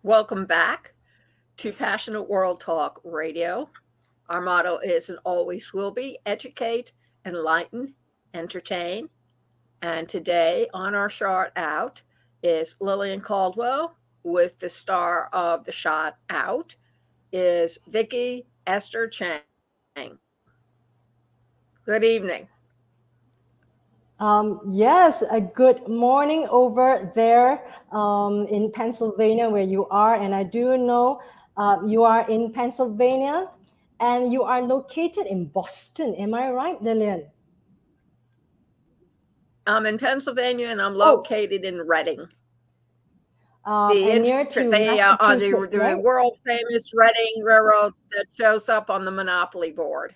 Welcome back to Passionate World Talk Radio. Our motto is and always will be educate, enlighten, entertain. And today on our shout out is Lillian Cauldwell, with the star of the shout out is Viki Esther Chang. Good evening. Yes, a good morning over there in Pennsylvania where you are. And I do know you are in Pennsylvania and you are located in Boston. Am I right, Lillian? I'm in Pennsylvania and I'm located in Reading. And near to Massachusetts, the world famous Reading Railroad that shows up on the Monopoly board.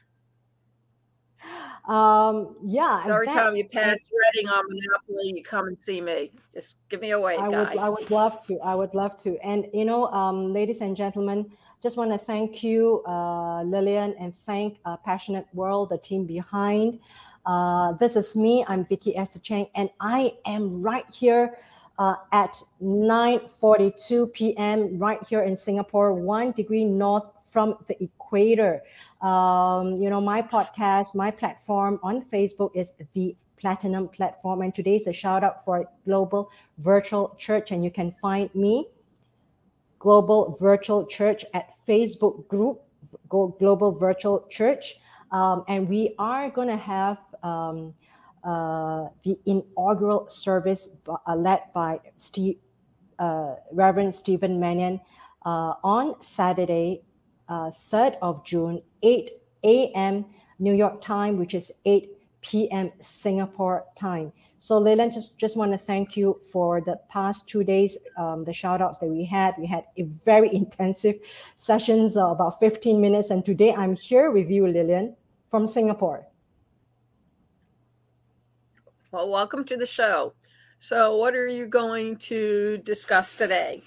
Yeah. So every time you pass Reading on Monopoly, you come and see me. Just give me a wave, guys. I would love to. I would love to. And, you know, ladies and gentlemen, just want to thank you, Lillian, and thank Passionate World, the team behind. This is me. I'm Viki Esther Chang, and I am right here at 9:42 p.m. right here in Singapore, 1 degree north from the equator. You know, my podcast, my platform on Facebook is the Platinum Platform, and today's a shout out for Global Virtual Church, and you can find me, Global Virtual Church, at Facebook group, Global Virtual Church, and we are going to have the inaugural service led by Reverend Stephen Mannion on Saturday, 3rd of June, 8 a.m. New York time, which is 8 p.m. Singapore time. So Lillian, just want to thank you for the past 2 days, the shout outs that we had. We had a very intensive sessions, about 15 minutes. And today I'm here with you, Lillian, from Singapore. Well, welcome to the show. So what are you going to discuss today?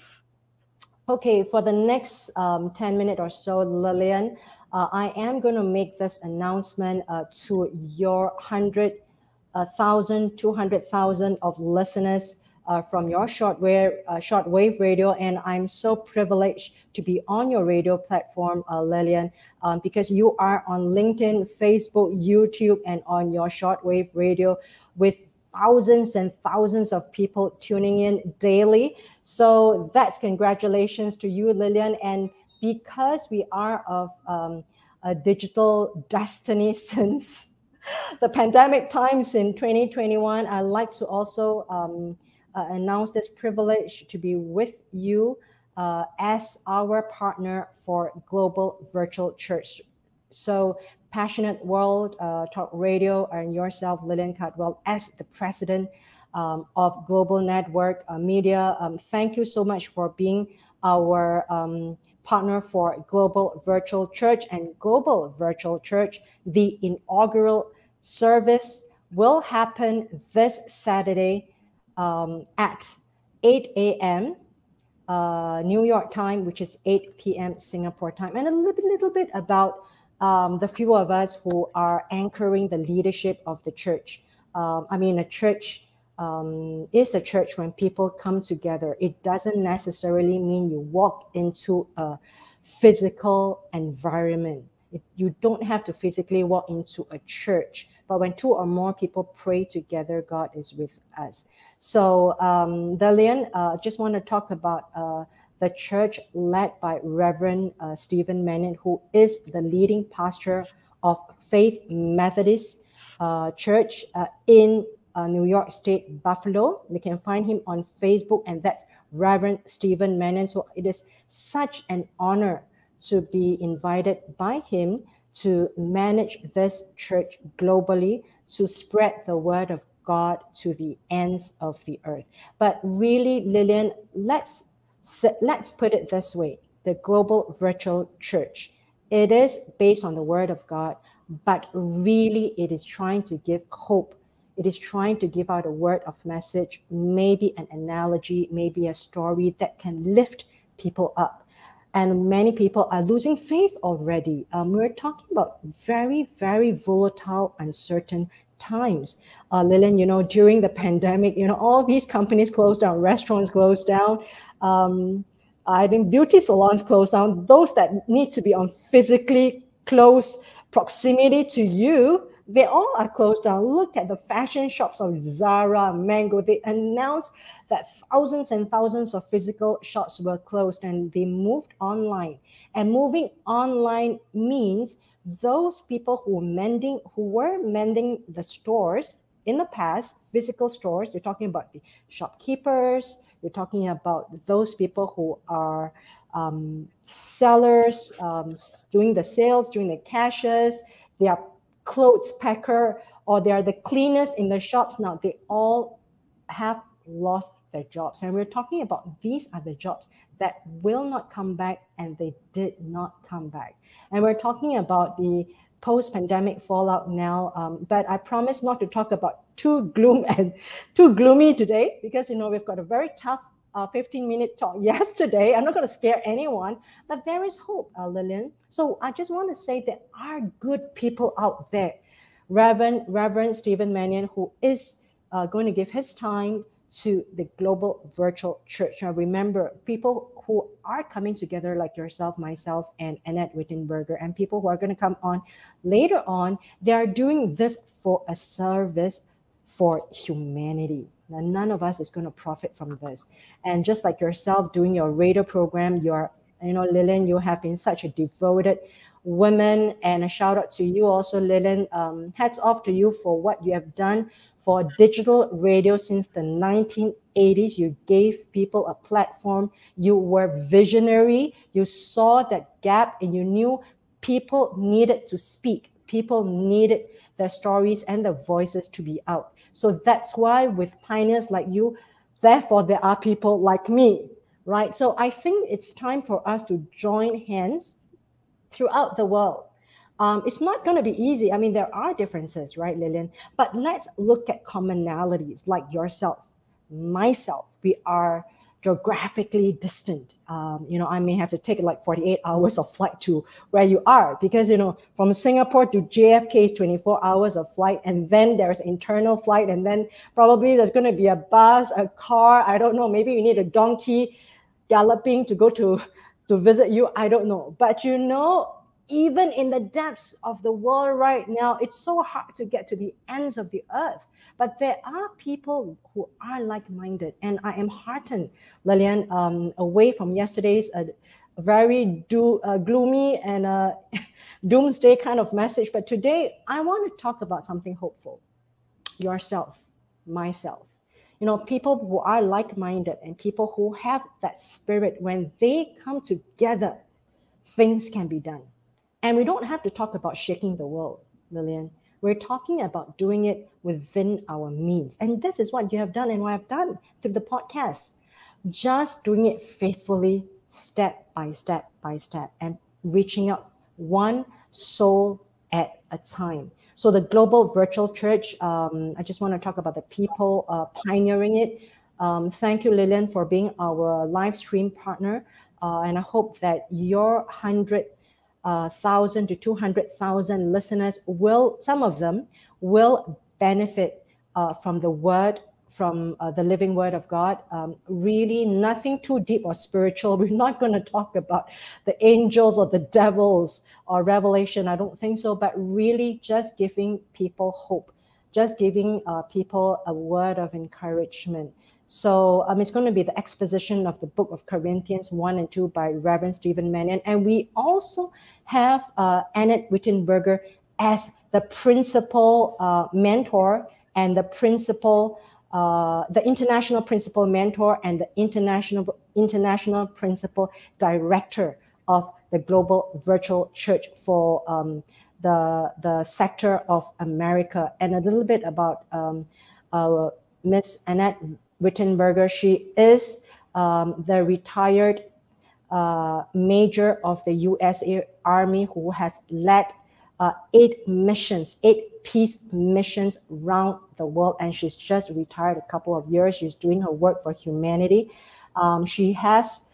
Okay, for the next 10 minutes or so, Lillian, I am going to make this announcement to your 100,000, 200,000 of listeners from your shortwave radio. And I'm so privileged to be on your radio platform, Lillian, because you are on LinkedIn, Facebook, YouTube, and on your shortwave radio with thousands and thousands of people tuning in daily. So that's congratulations to you, Lillian. And because we are of a digital destiny since the pandemic times in 2021, I'd like to also announce this privilege to be with you as our partner for Global Virtual Church. So Passionate World Talk Radio, and yourself, Lillian Cauldwell, as the president of Global Network Media. Thank you so much for being our partner for Global Virtual Church. And Global Virtual Church, the inaugural service will happen this Saturday at 8 a.m. New York time, which is 8 p.m. Singapore time. And a little bit about the few of us who are anchoring the leadership of the church. I mean, a church is a church when people come together. It doesn't necessarily mean you walk into a physical environment. You don't have to physically walk into a church, but when two or more people pray together, God is with us. So, Lillian, just want to talk about the church led by Reverend Stephen Mannion, who is the leading pastor of Faith Methodist Church in New York State, Buffalo. You can find him on Facebook, and that's Reverend Stephen Mannion. So it is such an honor to be invited by him to manage this church globally, to spread the word of God to the ends of the earth. But really, Lillian, let's put it this way. The Global Virtual Church, it is based on the word of God, but really it is trying to give hope. It is trying to give out a word of message, maybe an analogy, maybe a story that can lift people up. And many people are losing faith already. We're talking about very, very volatile, uncertain times. Lillian, during the pandemic, all these companies closed down, restaurants closed down. I think beauty salons closed down. Those that need to be on physically close proximity to you, they all are closed down. Look at the fashion shops of Zara, Mango. They announced that thousands and thousands of physical shops were closed and they moved online. And moving online means those people who were mending the stores in the past, physical stores, you're talking about the shopkeepers, you're talking about those people who are sellers, doing the sales, doing the cashiers, they are clothes packer, or they are the cleaners in the shops. Now they all have lost their jobs. And we're talking about these are the jobs that will not come back, and they did not come back. And we're talking about the post-pandemic fallout now, but I promise not to talk about too gloomy today, because we've got a very tough 15-minute talk yesterday. I'm not going to scare anyone, but there is hope, Lillian. So I just want to say there are good people out there. Reverend Stephen Mannion, who is going to give his time to the Global Virtual Church. Now remember, people who are coming together like yourself, myself, and Annette Wittenberger, and people who are going to come on later on, they are doing this for a service for humanity. Now, none of us is going to profit from this. And just like yourself doing your radio program, Lillian, you have been such a devoted woman, and a shout out to you also, Lillian. Hats off to you for what you have done for digital radio since the 1980s. You gave people a platform. You were visionary. You saw that gap, and you knew people needed to speak. People needed their stories and their voices to be out. So that's why with pioneers like you, therefore there are people like me, right? So I think it's time for us to join hands throughout the world. It's not going to be easy. I mean, there are differences, right, Lillian? But let's look at commonalities like yourself, myself. We are geographically distant. I may have to take like 48 hours of flight to where you are, because, from Singapore to JFK is 24 hours of flight. And then there's internal flight. And then probably there's going to be a bus, a car. I don't know. Maybe you need a donkey galloping to go to visit you. I don't know. But even in the depths of the world right now, it's so hard to get to the ends of the earth. But there are people who are like-minded. And I am heartened, Lillian, away from yesterday's very gloomy and doomsday kind of message. But today, I want to talk about something hopeful. Yourself, myself. People who are like-minded and people who have that spirit, when they come together, things can be done. And we don't have to talk about shaking the world, Lillian. We're talking about doing it within our means. And this is what you have done and what I've done through the podcast. Just doing it faithfully, step by step by step, and reaching out one soul at a time. So the Global Virtual Church, I just want to talk about the people pioneering it. Thank you, Lillian, for being our live stream partner. And I hope that your 100,000 to 200,000 listeners some of them will benefit from the word, from the living word of God. Really nothing too deep or spiritual. We're not going to talk about the angels or the devils or Revelation. I don't think so, but really just giving people hope, just giving people a word of encouragement. So it's going to be the exposition of the book of Corinthians 1 and 2 by Reverend Stephen Mannion. And we also have Annette Wittenberger as the principal mentor and the international principal mentor and the international principal director of the Global Virtual Church for the sector of America. And a little bit about Miss Annette Wittenberger. She is the retired major of the USA Army who has led 8 peace missions around the world, and she's just retired a couple of years. She's doing her work for humanity. She has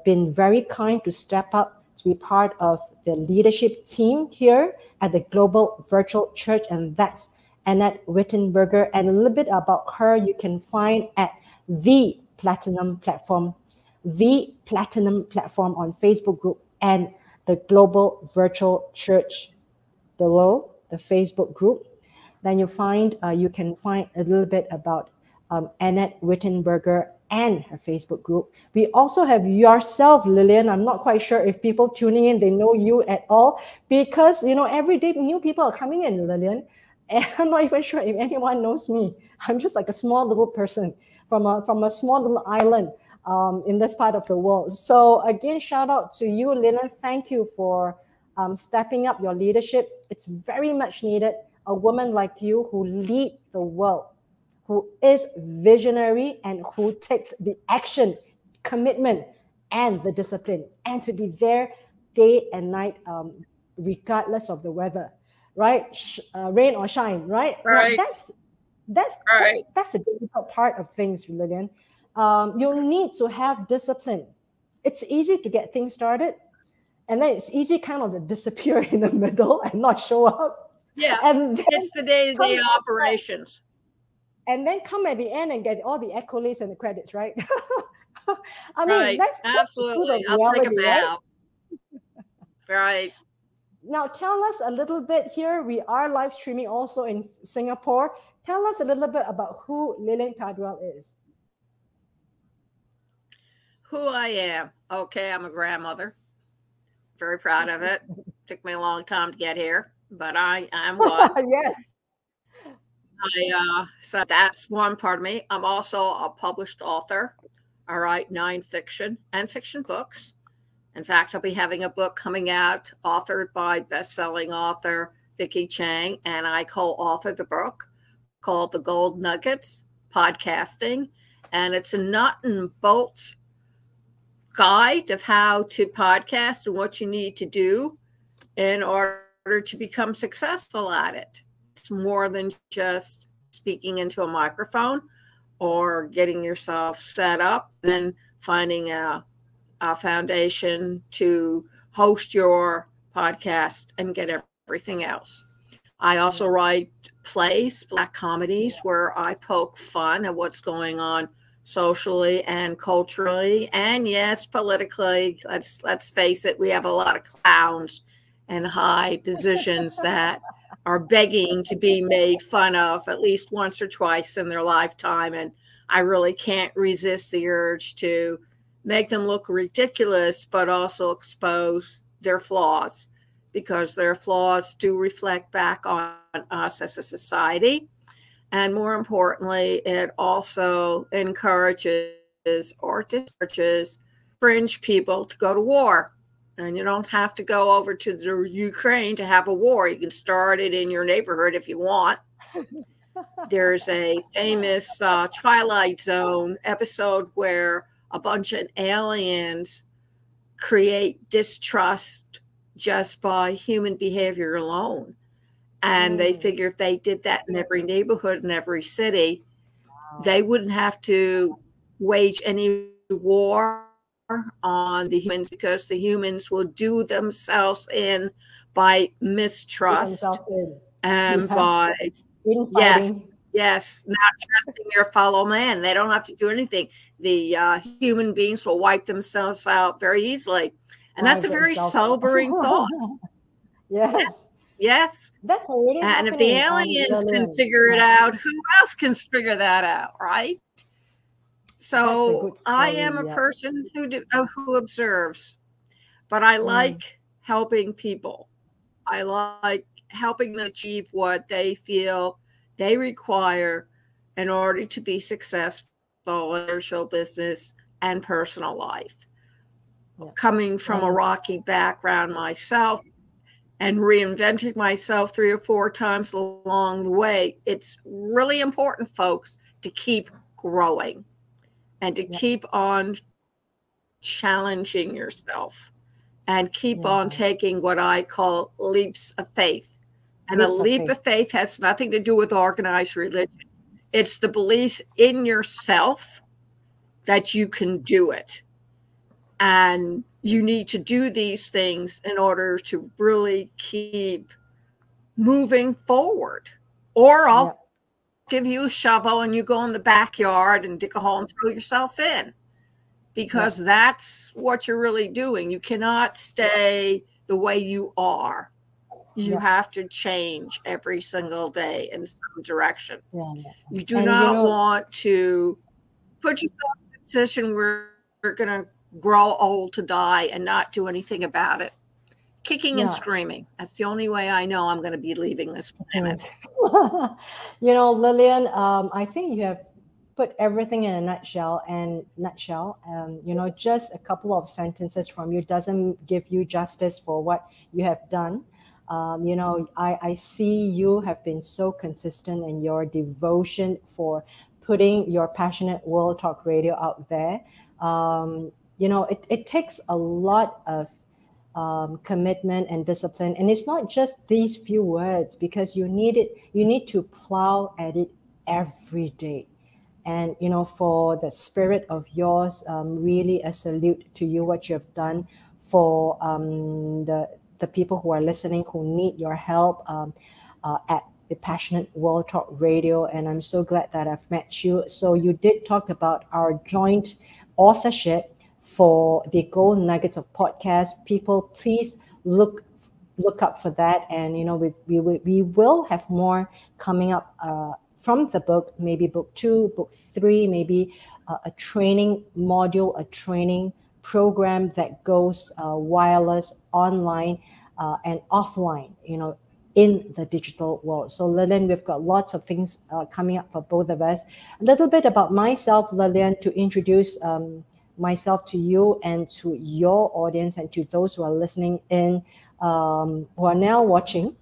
been very kind to step up to be part of the leadership team here at the Global Virtual Church, and that's Annette Wittenberger. And a little bit about her you can find at The Platinum Platform on Facebook group, and the Global Virtual Church below the Facebook group. Then you can find a little bit about Annette Wittenberger and her Facebook group. We also have yourself, Lillian. I'm not quite sure if people tuning in, they know you at all, because, every day new people are coming in, Lillian. And I'm not even sure if anyone knows me. I'm just like a small little person from a small little island in this part of the world. So again, shout out to you, Lillian. Thank you for stepping up your leadership. It's very much needed. A woman like you who lead the world, who is visionary and who takes the action, commitment, and the discipline, and to be there day and night, regardless of the weather, right? Rain or shine, right? Right. Now, that's the difficult part of things, Lillian. You need to have discipline. It's easy to get things started, and then it's easy kind of to disappear in the middle and not show up. Yeah, and it's the day-to-day operations. And then come at the end and get all the accolades and the credits, right? I mean, right. that's absolutely. I'll reality, take a bow. Right. Now, tell us a little bit here. We are live streaming also in Singapore. Tell us a little bit about who Lillian Cauldwell is. Who I am. Okay, I'm a grandmother. Very proud of it. Took me a long time to get here, but I am one. Yes. So that's one part of me. I'm also a published author. I write 9 fiction and fiction books. In fact, I'll be having a book coming out authored by best-selling author Viki Chang, and I co-authored the book called The Gold Nuggets, Podcasting. And it's a nut and bolt guide of how to podcast and what you need to do in order to become successful at it. It's more than just speaking into a microphone or getting yourself set up and then finding a foundation to host your podcast and get everything else. I also write plays, black comedies, where I poke fun at what's going on socially and culturally, and yes, politically. Let's face it, we have a lot of clowns and high positions that are begging to be made fun of at least once or twice in their lifetime. And I really can't resist the urge to make them look ridiculous, but also expose their flaws, because their flaws do reflect back on us as a society. And more importantly, it also encourages or discourages fringe people to go to war. And you don't have to go over to the Ukraine to have a war. You can start it in your neighborhood if you want. There's a famous Twilight Zone episode where a bunch of aliens create distrust just by human behavior alone. And they figure if they did that in every neighborhood in every city, they wouldn't have to wage any war on the humans, because the humans will do themselves in by mistrust and by yes, not trusting their fellow man. They don't have to do anything. The human beings will wipe themselves out very easily, and that's a very sobering thought. Yes. That's already and if the aliens can figure it out, who else can figure that out, right? So I am a person who observes, but I like helping people. I like helping them achieve what they feel they require in order to be successful in their show business and personal life. Coming from a rocky background myself, and reinventing myself 3 or 4 times along the way, it's really important, folks, to keep growing and to keep on challenging yourself and keep on taking what I call leaps of faith. And a leap of faith has nothing to do with organized religion. It's the belief in yourself that you can do it. And you need to do these things in order to really keep moving forward, Or I'll give you a shovel and you go in the backyard and dig a hole and throw yourself in, because that's what you're really doing. You cannot stay the way you are. You have to change every single day in some direction. You do not want to put yourself in a position where you're going to grow old to die and not do anything about it. Kicking and screaming. That's the only way I know I'm going to be leaving this planet. Lillian, I think you have put everything in a nutshell. Just a couple of sentences from you doesn't give you justice for what you have done. I see you have been so consistent in your devotion for putting your passionate World Talk Radio out there. It takes a lot of commitment and discipline, and it's not just these few words, because you need to plow at it every day. And for the spirit of yours, really a salute to you, what you have done for the people who are listening, who need your help at the Passionate World Talk Radio. And I'm so glad that I've met you. So you did talk about our joint authorship for the Gold Nuggets of Podcast. People, please look up for that. And we will have more coming up from the book, maybe book 2, book 3, maybe a training module, a training program that goes wireless, online, and offline, in the digital world. So Lillian, we've got lots of things coming up for both of us. A little bit about myself, Lillian, to introduce myself to you and to your audience and to those who are listening in, who are now watching,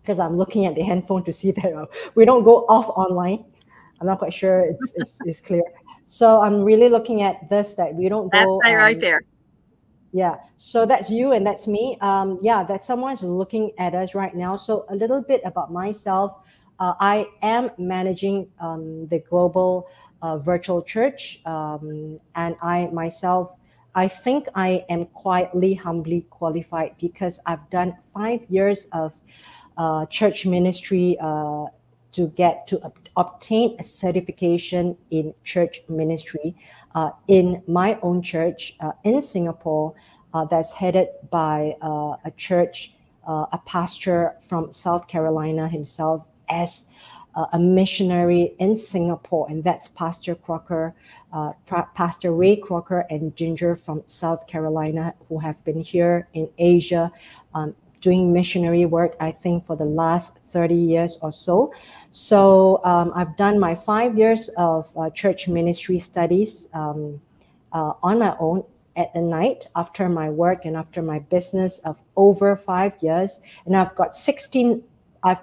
because I'm looking at the handphone to see that we don't go off online. I'm not quite sure it's clear. So I'm really looking at this, that we don't go. That's right there. Yeah. So that's you and that's me. That someone's looking at us right now. So a little bit about myself. I am managing the Global Virtual Church. And I myself, I think I am quietly, humbly qualified, because I've done 5 years of church ministry to obtain a certification in church ministry in my own church in Singapore, that's headed by a church, a pastor from South Carolina himself, as a missionary in Singapore, and that's Pastor Crocker, Pastor Ray Crocker and Ginger from South Carolina, who have been here in Asia doing missionary work, I think, for the last 30 years or so. So I've done my 5 years of church ministry studies on my own at the night after my work and after my business of over 5 years. And I've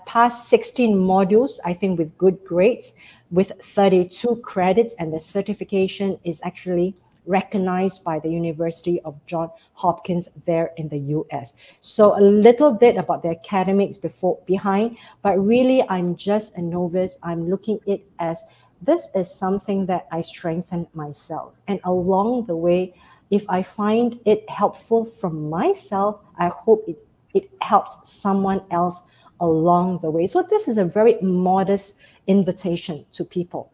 passed 16 modules, I think, with good grades, with 32 credits, and the certification is actually recognized by the University of Johns Hopkins there in the US. So a little bit about the academics behind, but really I'm just a novice. I'm looking at it as this is something that I strengthen myself. And along the way, if I find it helpful from myself, I hope it helps someone else along the way. So this is a very modest invitation to people.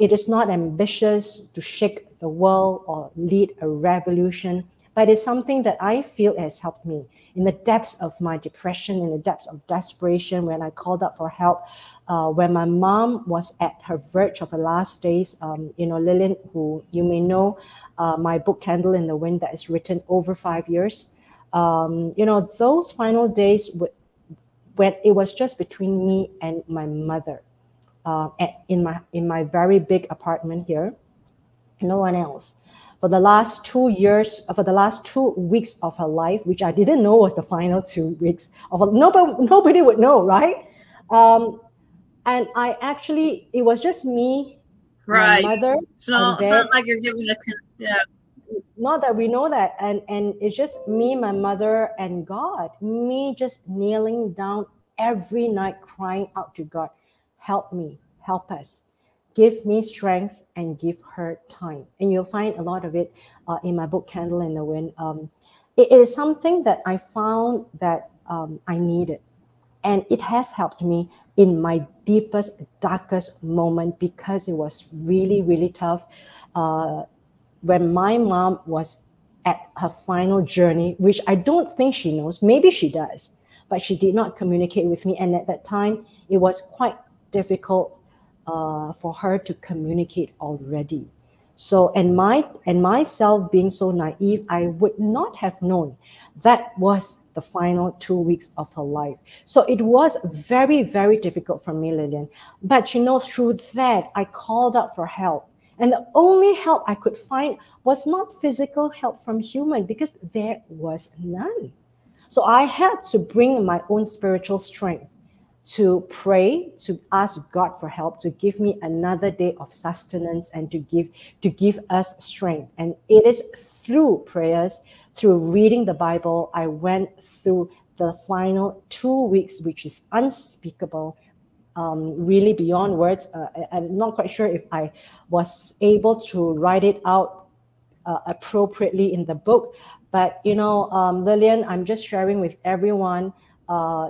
It is not ambitious to shake the world or lead a revolution, but it's something that I feel has helped me in the depths of my depression, in the depths of desperation, when I called out for help, when my mom was at her verge of her last days. Lillian, who you may know, my book Candle in the Wind, that is written over 5 years. Those final days when it was just between me and my mother, in my very big apartment here, no one else. For the last 2 weeks of her life, which I didn't know was the final 2 weeks of her, nobody would know, right? And I actually, it was just me, right, my mother. It's not like you're giving a Not that we know that, and it's just me, my mother, and God. Me just kneeling down every night, crying out to God, help me, help us, give me strength, and give her time. And you'll find a lot of it in my book, Candle in the Wind. It is something that I found that I needed, and it has helped me in my deepest, darkest moment, because it was really, really tough. When my mom was at her final journey, which I don't think she knows, maybe she does, but she did not communicate with me. And at that time, it was quite difficult for her to communicate already. So, and myself being so naive, I would not have known that was the final 2 weeks of her life. So it was very, very difficult for me, Lillian. But you know, through that, I called out for help. And the only help I could find was not physical help from human, because there was none. So I had to bring my own spiritual strength to pray, to ask God for help, to give me another day of sustenance, and to give us strength. And it is through prayers, through reading the Bible, I went through the final 2 weeks, which is unspeakable, really beyond words. I'm not quite sure if I was able to write it out appropriately in the book. But, you know, Lillian, I'm just sharing with everyone,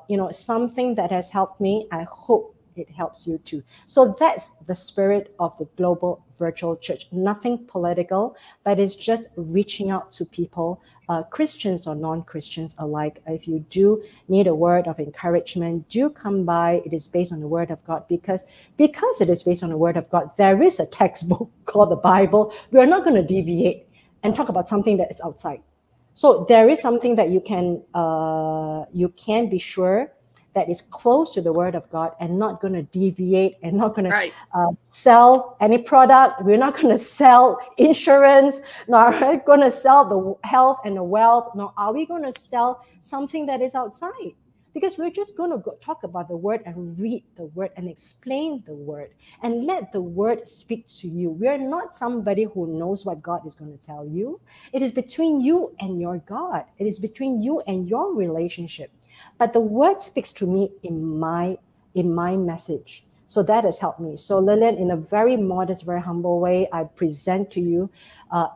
you know, something that has helped me. I hope it helps you too. So that's the spirit of the Global Virtual Church. Nothing political, but it's just reaching out to people, Christians or non-Christians alike. If you do need a word of encouragement, do come by. It is based on the Word of God, because it is based on the Word of God. There is a textbook called the Bible. We are not going to deviate and talk about something that is outside. So there is something that you can be sure that is close to the Word of God, and not going to deviate, and not going to sell any product. We're not going to sell insurance, nor are we going to sell the health and the wealth, nor are we going to sell something that is outside. Because we're just going to talk about the Word and read the Word and explain the Word and let the Word speak to you. We are not somebody who knows what God is going to tell you. It is between you and your God. It is between you and your relationship. But the Word speaks to me in my message. So that has helped me. So Lillian, in a very modest, very humble way, I present to you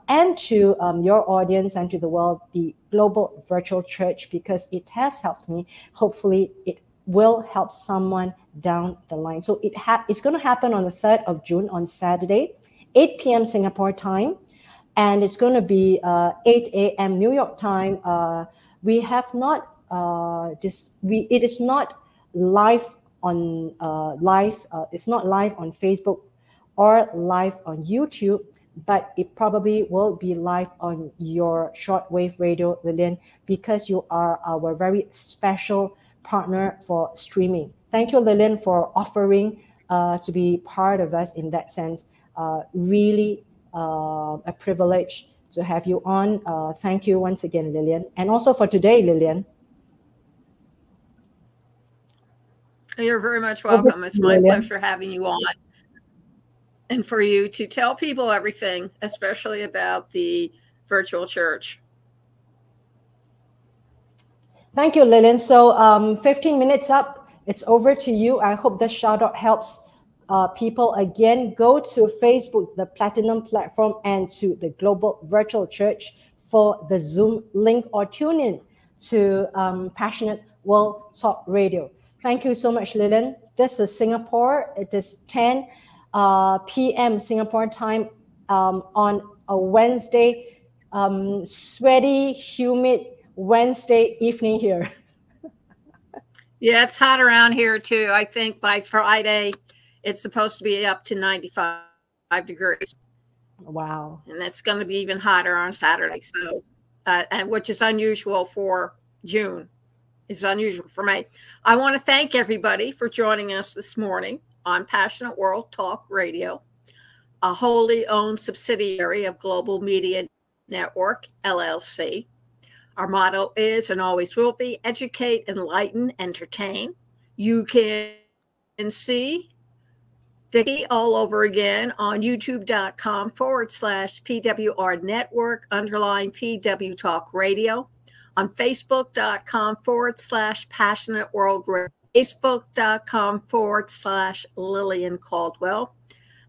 and to your audience and to the world the Global Virtual Church, because it has helped me. Hopefully it will help someone down the line. So it's going to happen on the 3rd of June on Saturday, 8 p.m. Singapore time. And it's going to be 8 a.m. New York time. We have not, it is not live on it's not live on Facebook or live on YouTube, but it probably will be live on your shortwave radio, Lillian, because you are our very special partner for streaming. Thank you, Lillian, for offering to be part of us in that sense. Really a privilege to have you on. Thank you once again, Lillian. And also for today, Lillian. You're very much welcome. It's my pleasure having you on, and for you to tell people everything, especially about the virtual church. Thank you, Lillian. So 15 minutes up, it's over to you. I hope this shout out helps people. Again, go to Facebook, the Platinum platform, and to the Global Virtual Church for the Zoom link, or tune in to Passionate World Talk Radio. Thank you so much, Lillian. This is Singapore. It is 10 p.m. Singapore time on a Wednesday, sweaty, humid Wednesday evening here. Yeah, it's hot around here too. I think by Friday, it's supposed to be up to 95 degrees. Wow. And it's going to be even hotter on Saturday. So, and which is unusual for June. It's unusual for me. I want to thank everybody for joining us this morning on Passionate World Talk Radio, a wholly owned subsidiary of Global Media Network LLC. Our motto is and always will be educate, enlighten, entertain. You can see Viki all over again on youtube.com/pwrnetwork_PW Talk Radio. On Facebook.com/Passionate World Radio, Facebook.com/Lillian Cauldwell.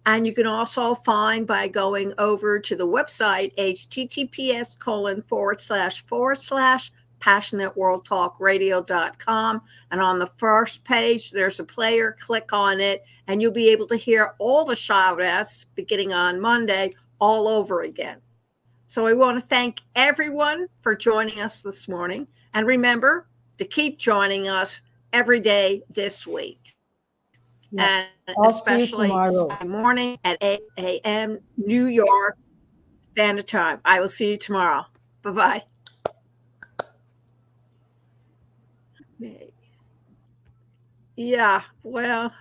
And you can also find by going over to the website, https:// passionateworldtalkradio.com. And on the first page, there's a player. Click on it, and you'll be able to hear all the shout outs beginning on Monday all over again. So I want to thank everyone for joining us this morning. And remember to keep joining us every day this week. Yeah. And I'll see you especially tomorrow. Sunday morning at 8 a.m. New York Standard Time. I will see you tomorrow. Bye-bye. Yeah, well...